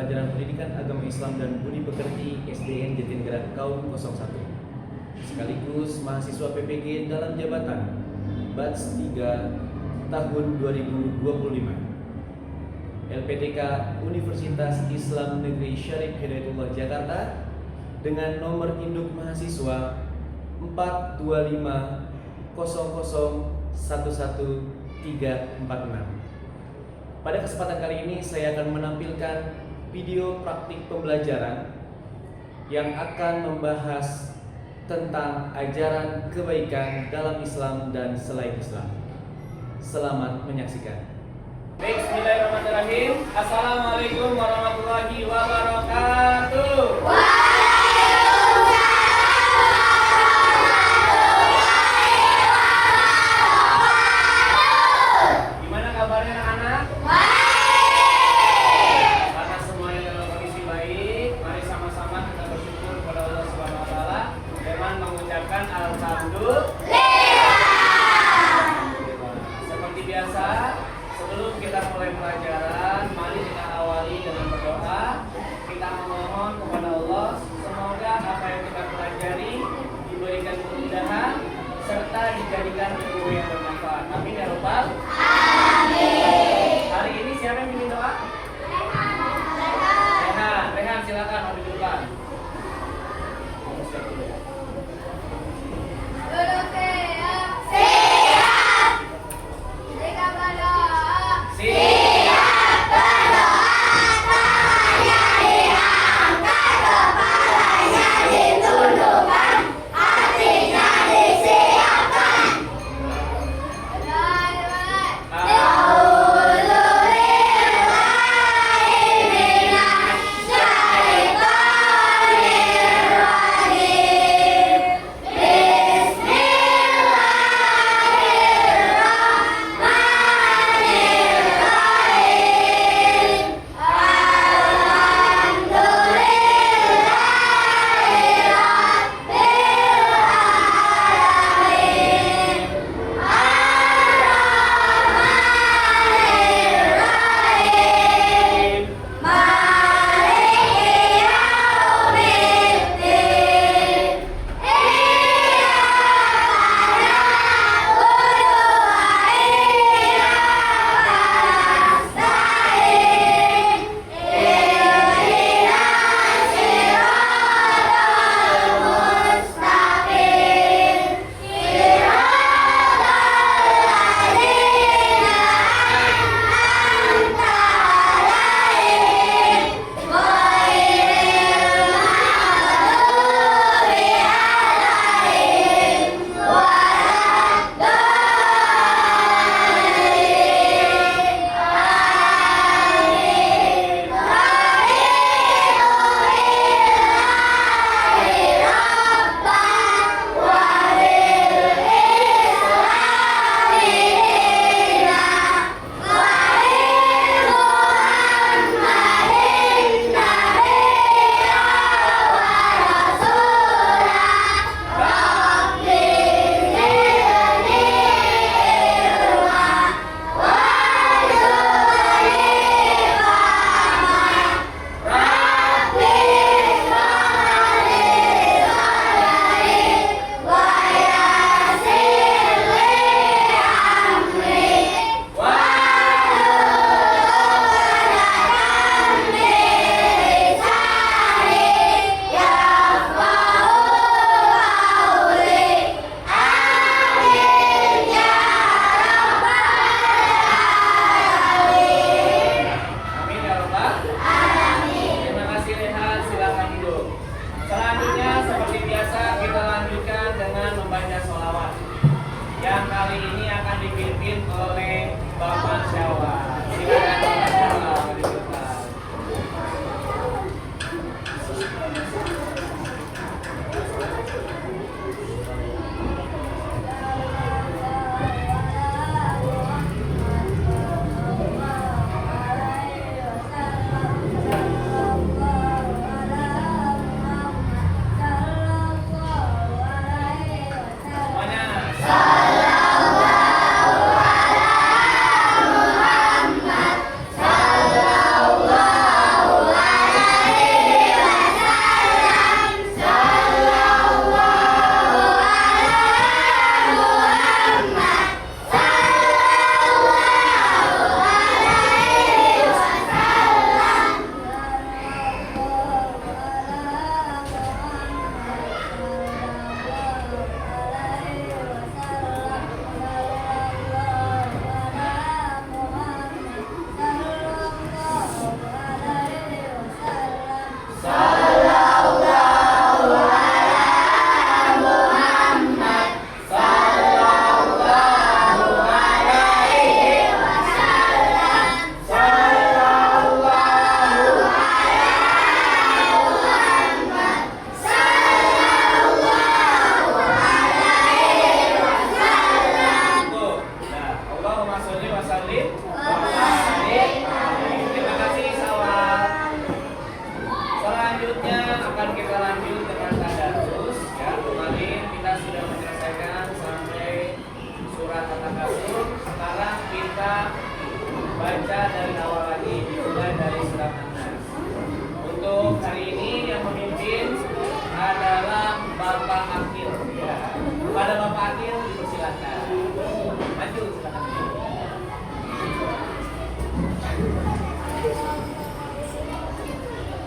pelajaran pendidikan agama Islam dan Budi Pekerti SDN Jatinegara Kaum 01, sekaligus mahasiswa PPG dalam jabatan Batch 3 tahun 2025. LPDK Universitas Islam Negeri Syarif Hidayatullah Jakarta dengan nomor induk mahasiswa 42500111346. Pada kesempatan kali ini saya akan menampilkan video praktik pembelajaran yang akan membahas tentang ajaran kebaikan dalam Islam dan selain Islam. Selamat menyaksikan. Bismillahirrahmanirrahim. Assalamualaikum warahmatullahi wabarakatuh. Gimana kabarnya anak-anak? Karena semuanya dalam kondisi baik, mari sama-sama kita bersyukur kepada Allah Subhanahu wa taala dengan mengucapkan alhamdulillah. Seperti biasa, sebelum kita mulai pelajaran, mari kita awali dengan berdoa.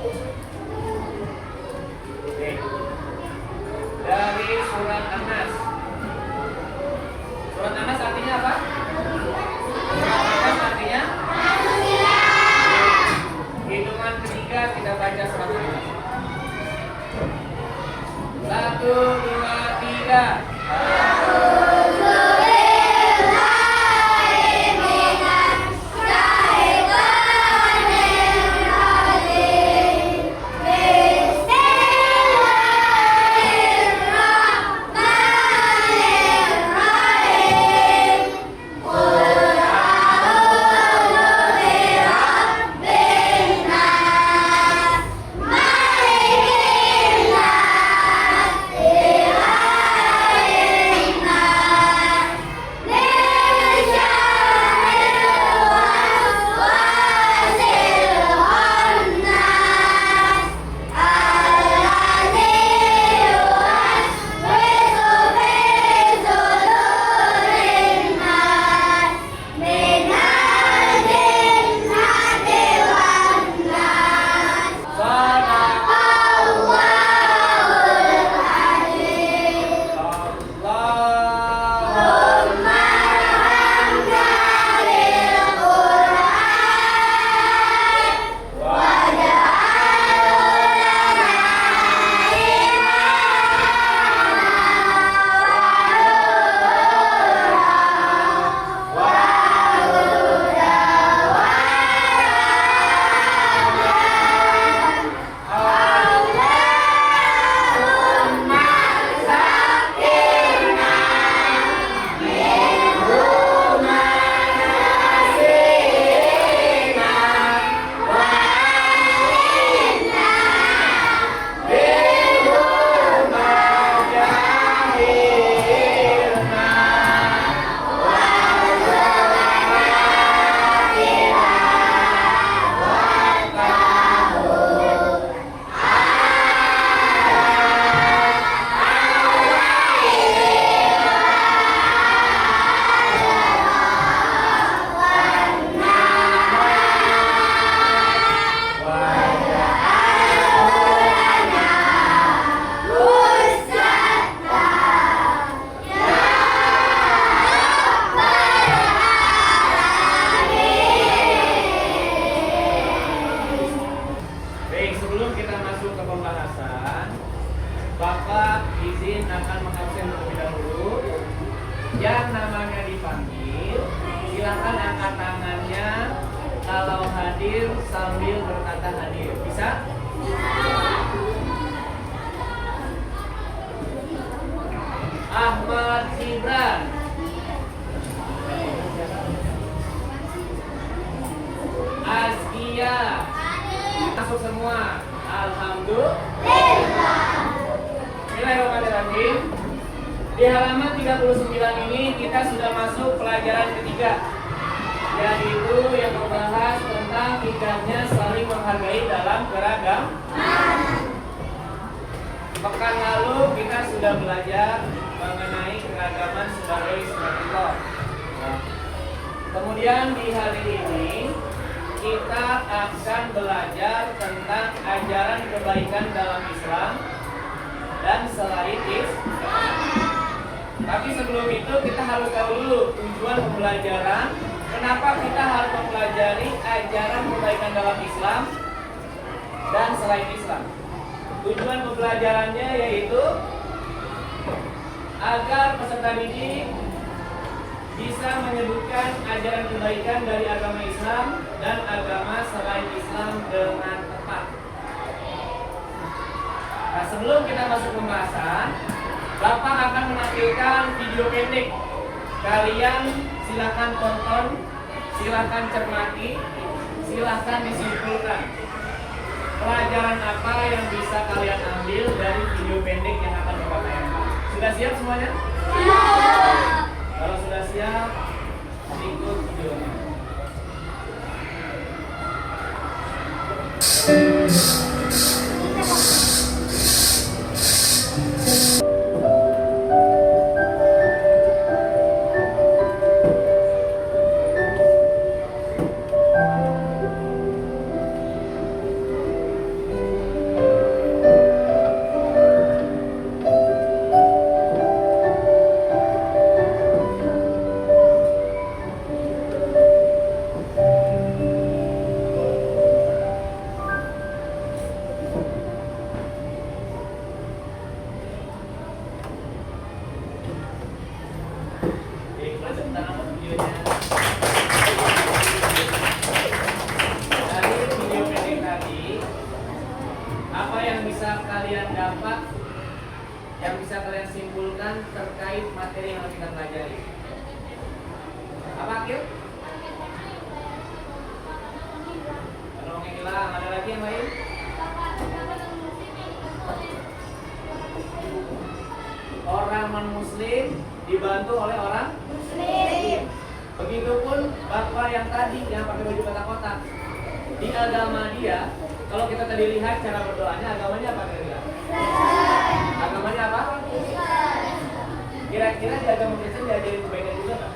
Oke. Dari surat An-Nas. Surat An-Nas artinya apa? Surat An-Nas artinya hitungan ketiga kita baca surat An-Nas. 1, 2, 3. Bapak izin akan mengabsen terlebih dahulu. Yang namanya dipanggil, silakan angkat tangannya kalau hadir sambil berkata hadir. Bisa? Ahmad Gibran. Azkia. Masuk semua. Alhamdulillah. Bismillahirrahmanirrahim. Di halaman 39 ini kita sudah masuk pelajaran ketiga, yaitu yang membahas tentang indahnya saling menghargai dalam keragaman. Pekan lalu kita sudah belajar mengenai keragaman sebagai sunnatullah. Kemudian di hari ini kita akan belajar tentang ajaran kebaikan dalam Islam dan selain Islam. Tapi sebelum itu kita harus tahu dulu tujuan pembelajaran. Kenapa kita harus mempelajari ajaran kebaikan dalam Islam dan selain Islam? Tujuan pembelajarannya yaitu agar peserta didik bisa menyebutkan ajaran kebaikan dari agama Islam dan agama selain Islam dengan tepat. Nah, sebelum kita masuk pembahasan, Bapak akan menampilkan video pendek. Kalian silakan tonton, silakan cermati, silakan disimpulkan. Pelajaran apa yang bisa kalian ambil dari video pendek yang akan Bapak tayangkan? Sudah siap semuanya? Kalau sudah siap, ikut videonya. bisa kalian dapat, yang bisa kalian simpulkan terkait materi yang kita pelajari? Apa Akil? Orang yang hilang, ada lagi yang lain? Orang non-muslim dibantu oleh orang muslim. Begitupun bapak yang tadi yang pakai baju kotak-kotak. Di agama dia, kalau kita tadi lihat cara berdoanya, agamanya apa kira-kira? Agamanya apa? Kira-kira di agama Kristen diajarin kebaikan juga nggak?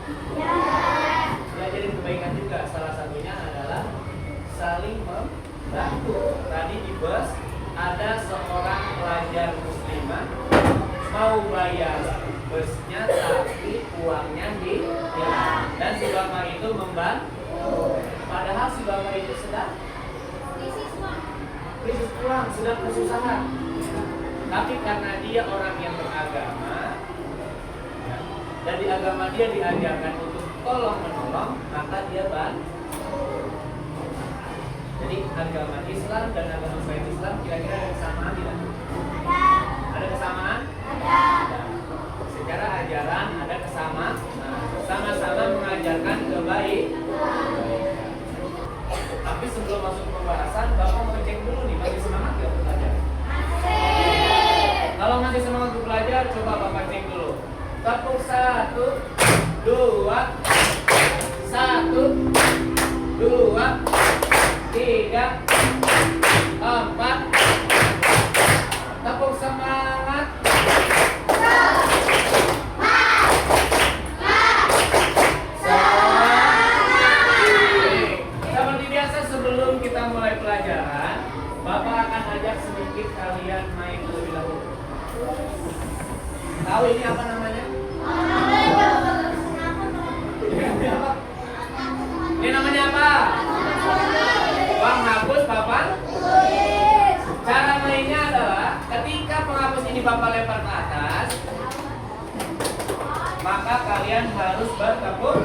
Diajarin kebaikan juga. Salah satunya adalah saling membantu. Tadi di bus ada seorang pelajar muslimah mau bayar busnya tapi uangnya hilang dan si bapak itu membantu. Padahal si bapak itu sedang krisis uang, sedang kesusahan. Tapi karena dia orang yang beragama, ya, dan di agama dia diajarkan untuk tolong menolong, maka dia bantu. Jadi agama Islam dan agama selain Islam kira-kira ada kesamaan tidak? Ada kesamaan? Ada. Secara ajaran ada kesamaan. Nah, sama-sama mengajarkan kebaikan. Tapi sebelum masuk pembahasan, Bapak mau cek dulu nih, masih semangat nggak belajar? Kalau masih semangat untuk belajar, coba Bapak cek dulu. Tepuk 1, 2, 1, 2, 3, 4. Tepuk semangat. Seperti biasa sebelum kita mulai pelajaran, Bapak akan ajak sedikit kalian main terlebih dahulu. Tahu ini apa namanya? Ini namanya apa? Bang hapus papan. Cara mainnya adalah ketika penghapus ini Bapak lempar ke atas, maka kalian harus bertepuk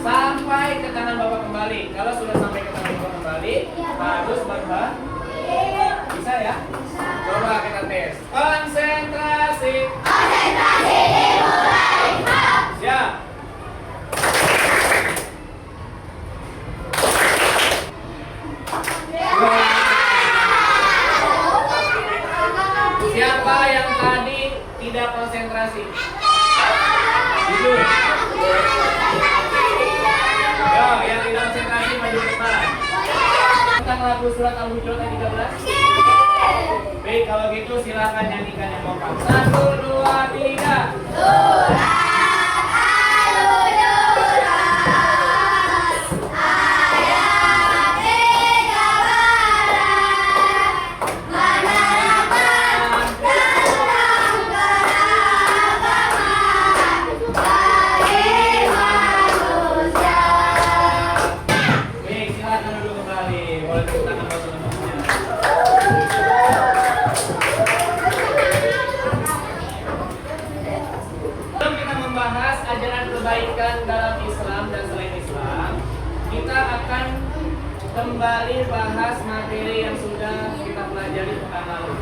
sampai ke tangan Bapak kembali. Kalau sudah sampai ke tangan Bapak kembali, harus berhenti. Bisa ya? Coba kita tes. Konsentrasi. Siap. Siapa yang tadi tidak konsentrasi? Jujur. Ya, yang tidak konsentrasi maju ke depan. Tentang lagu surat Al-Hujurat ayat 13. Baik, kalau gitu silakan nyanyikan yang kompak. 1, 2, 3. Kebaikan dalam Islam dan selain Islam, kita akan kembali bahas materi yang sudah kita pelajari pekan lalu.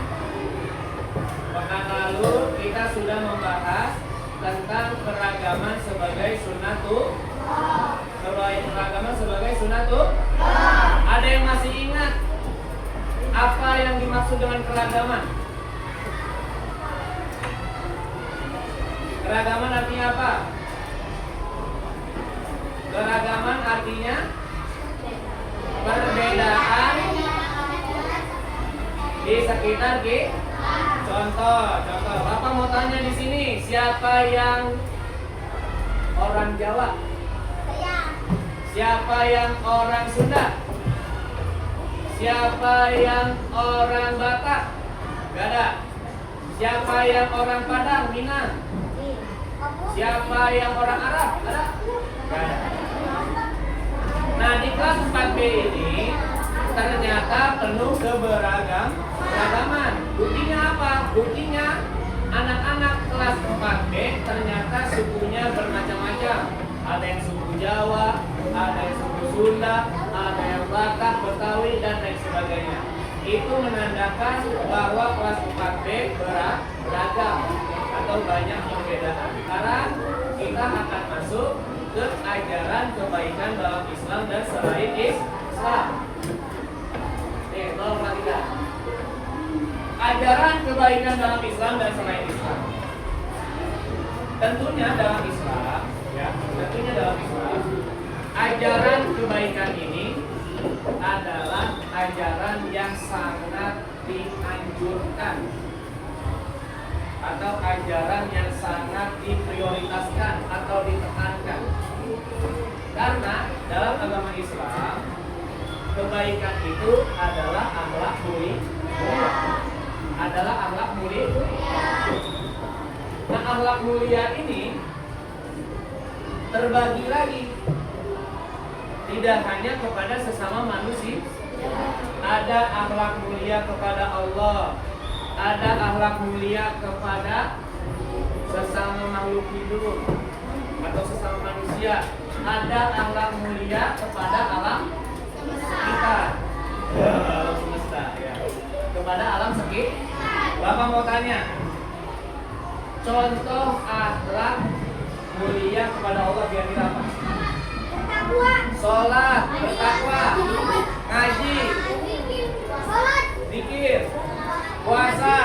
Pekan lalu kita sudah membahas tentang keragaman sebagai sunnatul. Keragaman sebagai sunnatul. Ada yang masih ingat apa yang dimaksud dengan keragaman? Keragaman artinya apa? Keragaman artinya perbedaan di sekitar kita. Contoh. Bapak mau tanya di sini, siapa yang orang Jawa? Siapa yang orang Sunda? Siapa yang orang Batak? Gak ada. Siapa yang orang Padang, Minang? Siapa yang orang Arab? Ada? Gak ada. Nah, di kelas 4B ini ternyata penuh keberagaman. Buktinya apa? Buktinya anak-anak kelas 4B ternyata sukunya bermacam-macam. Ada yang suku Jawa, ada yang suku Sunda, ada yang Batak, Betawi, dan lain sebagainya. Itu menandakan bahwa kelas 4B beragam atau banyak perbedaan. Karena kita akan masuk ke ajaran kebaikan dalam Islam dan selain Islam. Nih, tolong perhatikan. Ajaran kebaikan dalam Islam dan selain Islam. Tentunya dalam Islam, ajaran kebaikan ini adalah ajaran yang sangat dianjurkan atau ajaran yang sangat diprioritaskan atau ditekankan. Karena dalam agama Islam, kebaikan itu adalah akhlak mulia. Nah, akhlak mulia ini terbagi lagi. Tidak hanya kepada sesama manusia. Ada akhlak mulia kepada Allah, ada akhlak mulia kepada sesama makhluk hidup atau sesama manusia, ada akhlak mulia kepada alam kita, alam semesta, ya. Kepada alam sekitar. Bapak mau tanya, contoh akhlak mulia kepada Allah kira-kira apa? Sholat, bertakwa, ngaji, zikir, puasa,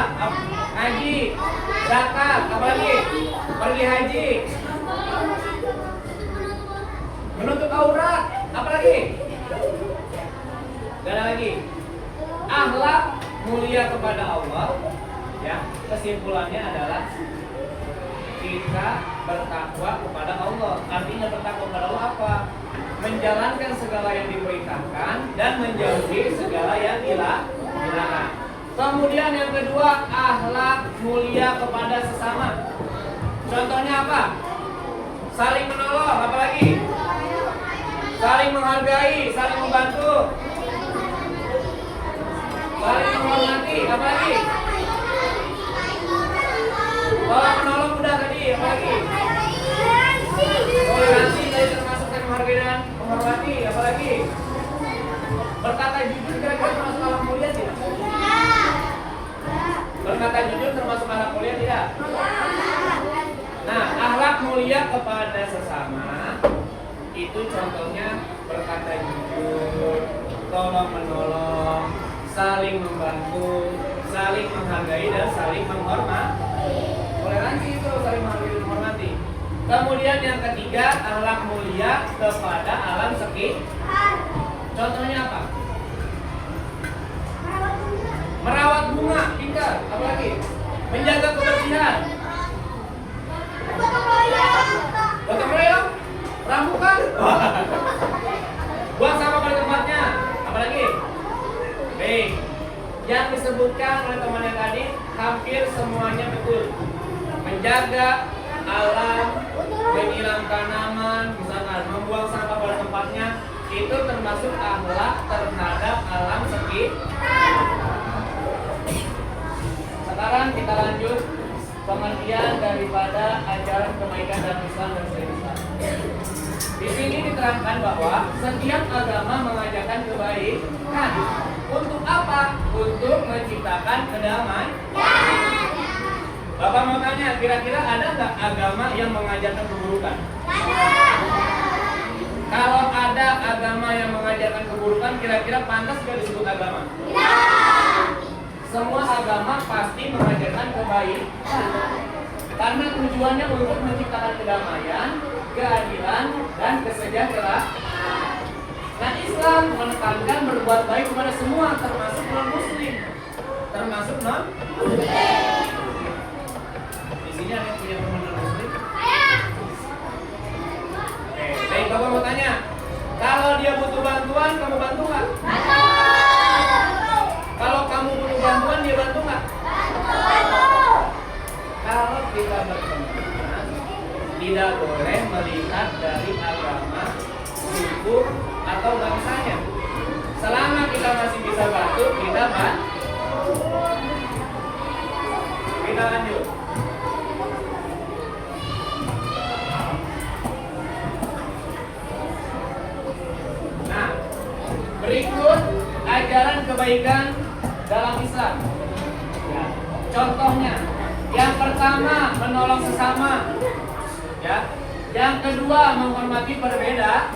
ngaji, zakat, apalagi? Pergi haji, menutup aurat, apalagi? Gak ada lagi. Akhlak mulia kepada Allah, ya, kesimpulannya adalah kita bertakwa kepada Allah. Artinya bertakwa kepada Allah apa? Menjalankan segala yang diperintahkan dan menjauhi segala yang dilarang. Kemudian yang kedua, akhlak mulia kepada sesama. Contohnya apa? Saling menolong, apalagi? Saling menghargai, saling membantu, saling menghormati, apalagi? Tolong menolong udah tadi, apalagi? Toleransi tadi termasuk yang menghargai dan menghormati, apalagi? Berkata jujur kira-kira termasuk akhlak mulia tidak? Berkata jujur termasuk akhlak mulia tidak? Nah, akhlak mulia kepada sesama itu contohnya berkata jujur, tolong menolong, saling membantu, saling menghargai dan saling menghormati. Toleransi itu saling menghargai dan menghormati. Kemudian yang ketiga, akhlak mulia kepada alam sekitar. Contohnya apa? Merawat bunga, pintar, apalagi? Menjaga kebersihan. Gotong royong, rambukan, buang sampah pada tempatnya, apalagi? Baik, yang disebutkan oleh teman yang tadi hampir semuanya betul. Menjaga alam, menyiram tanaman, misalkan membuang sampah pada tempatnya, itu termasuk akhlak terhadap alam sekitar. Sekarang kita lanjut pengertian daripada ajaran kebaikan dalam Islam dan selain Islam. Di sini diterangkan bahwa setiap agama mengajarkan kebaikan. Untuk apa? Untuk menciptakan kedamaian. Bapak mau tanya, kira-kira ada nggak agama yang mengajarkan keburukan? Kalau ada agama yang mengajarkan keburukan, kira-kira pantas nggak disebut agama? Semua agama pasti mengajarkan kebaikan, karena tujuannya untuk menciptakan kedamaian, keadilan, dan kesejahteraan. Nah, Islam menekankan berbuat baik kepada semua, termasuk non-muslim. Termasuk non-muslim. Di sini ada yang punya teman non-muslim? Baik, Bapak mau tanya, kalau dia butuh bantuan, kamu bantu nggak? Kalau kamu butuh bantuan, dia bantu nggak? Kalau kita berteman, tidak boleh melihat dari agama, suku, atau bangsanya. Selama kita masih bisa bantu, kita bantu. Kita lanjut. Berikut ajaran kebaikan dalam Islam. Ya. Contohnya, yang pertama menolong sesama. Ya. Yang kedua menghormati berbeda.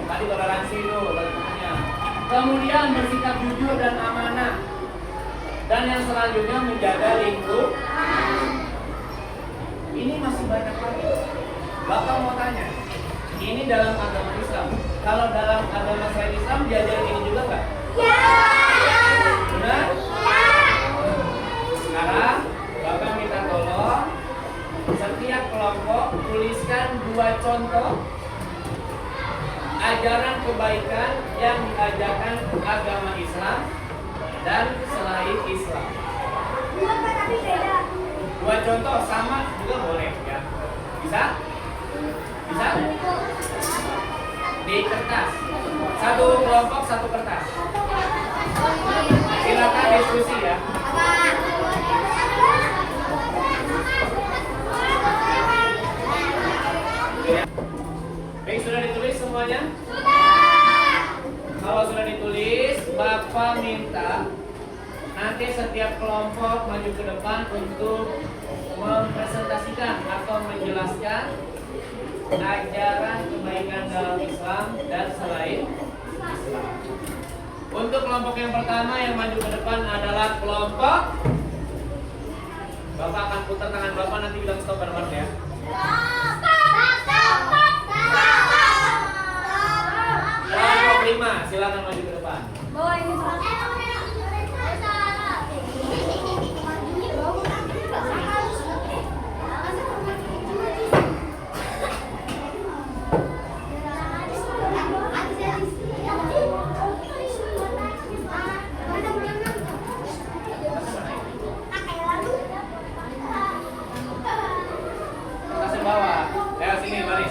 Tadi toleransi itu bentuknya. Kemudian bersikap jujur dan amanah. Dan yang selanjutnya menjaga lingkungan. Ini masih banyak lagi. Bapak mau tanya, ini dalam agama Islam. Kalau dalam agama selain Islam diajarin ini juga nggak? Ya. Benar? Ya. Sekarang Bapak minta tolong setiap kelompok tuliskan 2 contoh ajaran kebaikan yang diajarkan agama Islam dan selain Islam. 2 contoh sama juga boleh ya. Bisa? Bisa? Di kertas. 1 kelompok 1 kertas. Silakan diskusi ya. Baik, sudah ditulis semuanya? Sudah. Kalau sudah ditulis, Bapak minta nanti setiap kelompok maju ke depan untuk mempresentasikan atau menjelaskan ajaran kebaikan dalam Islam dan selain Islam. Untuk kelompok yang pertama yang maju ke depan adalah kelompok. Bapak akan putar tangan Bapak, nanti bilang stop bareng-bareng ya. Kelompok 5, silakan maju ke depan. Bawa ini Bawah. Sini, mari.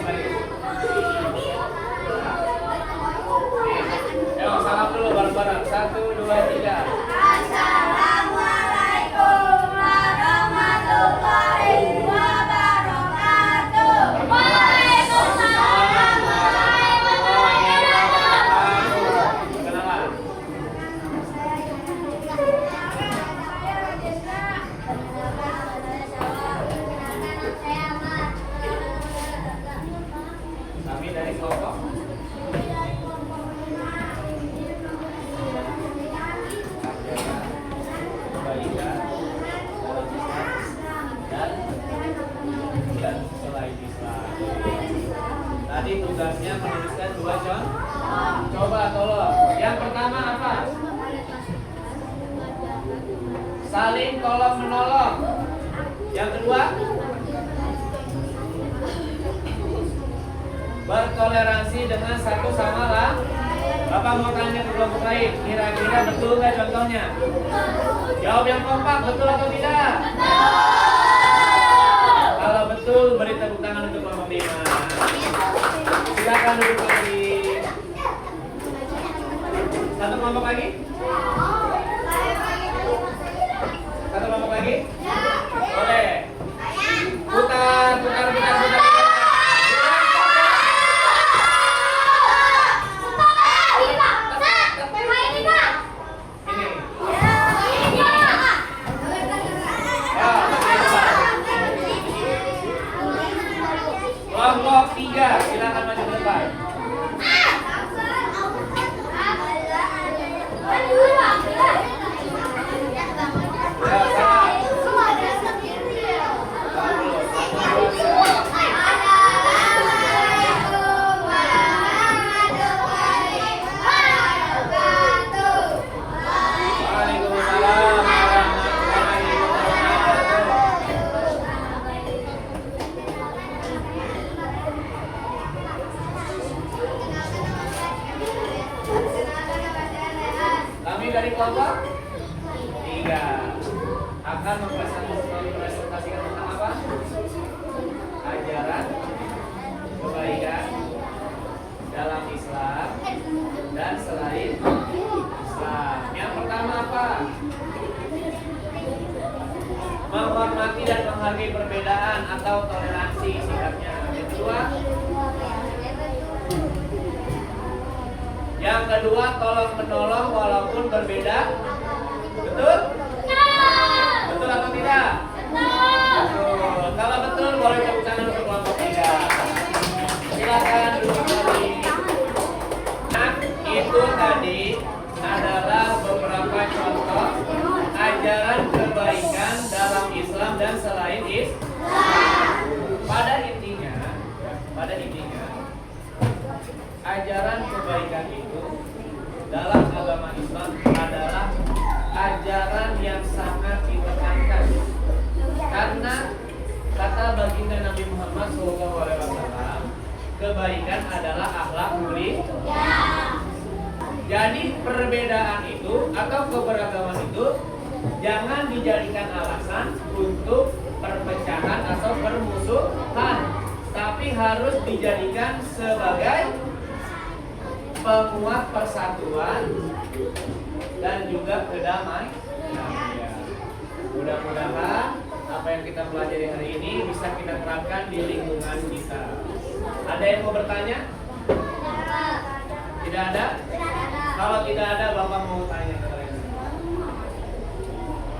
Ayo, salam dulu bareng-bareng. 1, 2, 3. Assalamualaikum warahmatullahi wabarakatuh. Waalaikumsalam warahmatullahi wabarakatuh. Kenalan. Kami dari kelompok kebaikan dalam Islam dan selain Islam. Tadi tugasnya menuliskan 2 contoh. Coba tolong. Yang pertama apa? Saling tolong menolong. Yang kedua, bertoleransi dengan satu sama lain. Bapak mau tanya ke kelompok lain, kira-kira betul nggak contohnya? Jawab yang kompak, betul atau tidak? Kalau betul, beri tepuk tangan untuk kelompok 5. Silakan duduk lagi. Satu kelompok lagi? Satu kelompok lagi? Boleh. Putar. Kelompok 3, silakan maju ke depan. Ya, salah. Dari kelompok 3 akan mempresentasikan tentang apa? Ajaran kebaikan dalam Islam dan selain Islam. Yang pertama apa? Menghormati dan menghargai perbedaan atau toleransi sikapnya. Yang kedua, Yang kedua, tolong menolong walaupun berbeda. Betul? Betul atau tidak? Betul. Kalau betul, boleh tepuk tangan untuk kelompok 3. Silakan duduk kembali. Nah, itu tadi adalah beberapa contoh ajaran kebaikan dalam Islam dan selain Islam. Pada intinya, ajaran kebaikan itu dalam agama Islam adalah ajaran yang sangat ditekankan. Karena kata baginda Nabi Muhammad SAW, kebaikan adalah akhlak mulia. Jadi perbedaan itu atau keberagaman itu jangan dijadikan alasan untuk perpecahan atau permusuhan, tapi harus dijadikan sebagai penguat persatuan dan juga kedamaian. Mudah-mudahan apa yang kita pelajari hari ini bisa kita terapkan di lingkungan kita. Ada yang mau bertanya? Tidak ada? Kalau tidak ada, Bapak mau tanya ke kalian.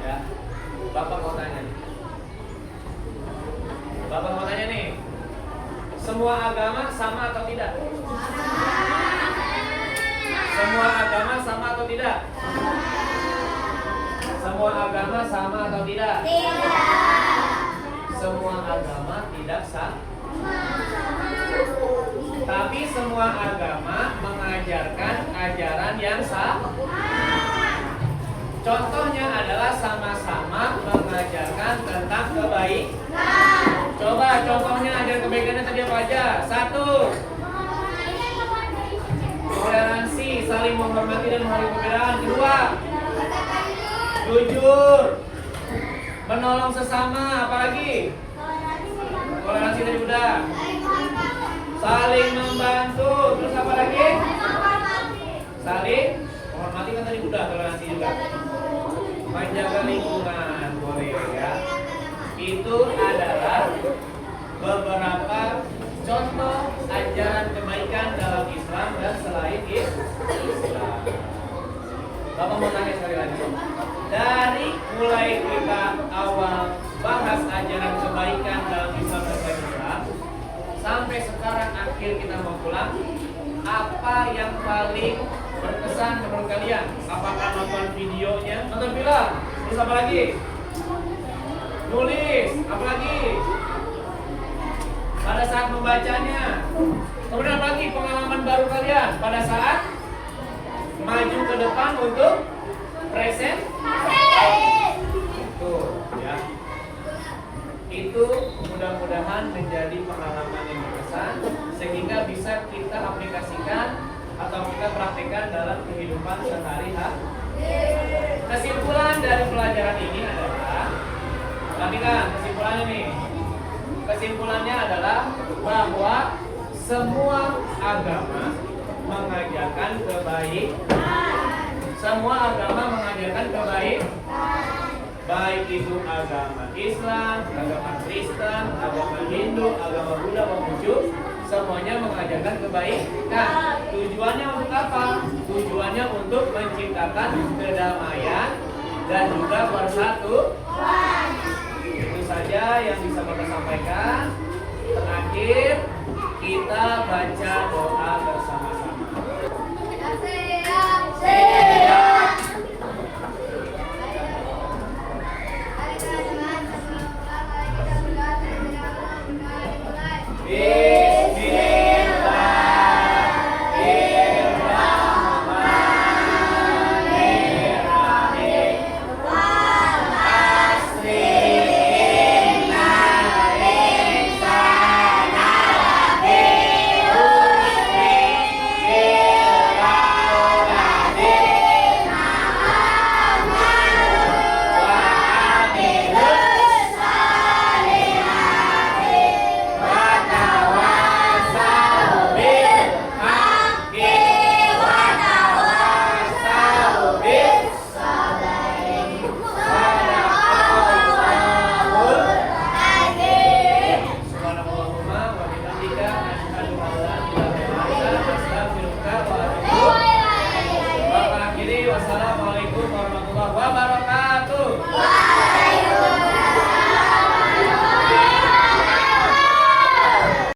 Ya, Bapak mau tanya. Bapak mau tanya nih. Semua agama sama atau tidak? Semua agama sama atau tidak? Semua agama sama atau tidak? Semua agama tidak sama. Tapi semua agama mengajarkan ajaran yang sama. Contohnya adalah sama-sama mengajarkan tentang kebaikan. Coba contohnya ajaran kebaikannya tadi apa aja? 1. Toleransi, saling menghormati dan menghargai perbedaan. 2. Jujur, menolong sesama. Apalagi? Toleransi tadi udah. Saling membantu. Terus apa lagi? Saling menghormati kan tadi udah. Toleransi juga. Menjaga lingkungan, boleh ya. Itu adalah beberapa contoh ajaran kebaikan dalam Islam dan selain Islam. Bapak mau tanya sekali lagi. Dari mulai kita awal bahas ajaran kebaikan dalam Islam dan selain Islam, sampai sekarang akhir kita mau pulang, apa yang paling berkesan menurut kalian? Apakah nonton videonya? Nonton film? Terus apa lagi? Nulis? Apa lagi? Pada saat membacanya? Kemudian apa lagi pengalaman baru kalian pada saat maju ke depan untuk Tuh, ya. Itu mudah-mudahan menjadi pengalaman yang berkesan sehingga bisa kita aplikasikan atau kita praktekkan dalam kehidupan sehari-hari. Kesimpulan dari pelajaran ini adalah, perhatikan kesimpulannya nih. Kesimpulannya adalah bahwa semua agama mengajarkan kebaikan. Semua agama mengajarkan kebaikan. Baik itu agama Islam, agama Kristen, agama Hindu, agama Buddha, Konghucu, semuanya mengajarkan kebaikan. Tujuannya untuk apa? Tujuannya untuk menciptakan kedamaian dan juga persatuan. Itu saja yang bisa Bapak sampaikan. Terakhir, kita baca doa bersama.